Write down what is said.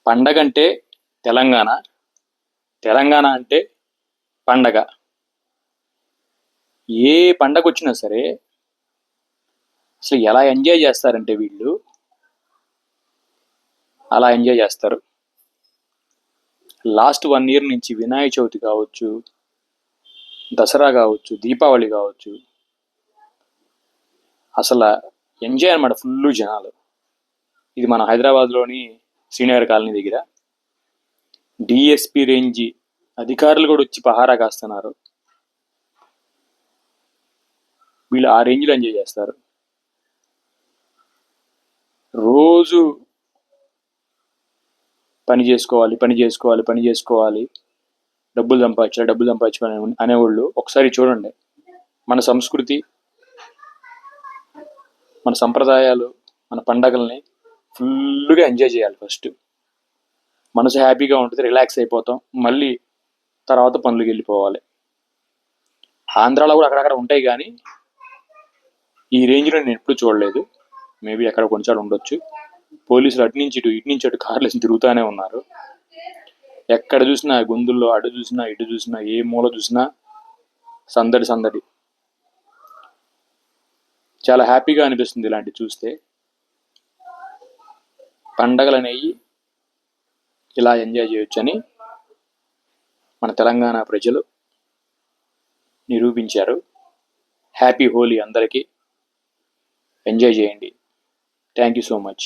పండగ అంటే తెలంగాణ, తెలంగాణ అంటే పండగ. ఏ పండగొచ్చినా సరే అసలు ఎలా ఎంజాయ్ చేస్తారంటే వీళ్ళు, అలా ఎంజాయ్ చేస్తారు. లాస్ట్ 1 ఇయర్ నుంచి వినాయక చవితి కావచ్చు, దసరా కావచ్చు, దీపావళి కావచ్చు, అసలు ఎంజాయ్ అనమాట ఫుల్లు జనాలు. ఇది మన హైదరాబాద్లోని శ్రీనగర్ కాలనీ దగ్గర డిఎస్పి రేంజి అధికారులు కూడా వచ్చి పహారా కాస్తున్నారు. వీళ్ళు ఆ రేంజ్లో ఎంజాయ్ చేస్తారు. రోజు పని చేసుకోవాలి, పని చేసుకోవాలి, పని చేసుకోవాలి, డబ్బులు సంపాదించాలి, డబ్బులు సంపాదించాలి అనేవాళ్ళు ఒకసారి చూడండి. మన సంస్కృతి, మన సంప్రదాయాలు, మన పండగల్ని ఫుల్గా ఎంజాయ్ చేయాలి. ఫస్ట్ మనసు హ్యాపీగా ఉంటుంది, రిలాక్స్ అయిపోతాం. మళ్ళీ తర్వాత పనులకు వెళ్ళిపోవాలి. ఆంధ్రాలో కూడా అక్కడక్కడ ఉంటాయి, కానీ ఈ రేంజ్లో నేను ఎప్పుడు చూడలేదు. మేబీ ఎక్కడ కొంచెం ఉండొచ్చు. పోలీసులు అటు నుంచి ఇటు కార్లు వేసి తిరుగుతూనే ఉన్నారు. ఎక్కడ చూసినా గొంతుల్లో, అటు చూసినా ఇటు చూసినా, ఏ మూల చూసినా సందడి సందడి. చాలా హ్యాపీగా అనిపిస్తుంది ఇలాంటివి చూస్తే. పండగలు అనేవి ఇలా ఎంజాయ్ చేయొచ్చని మన తెలంగాణ ప్రజలు నిరూపించారు. హ్యాపీ హోలీ అందరికీ. ఎంజాయ్ చేయండి. Thank you so much.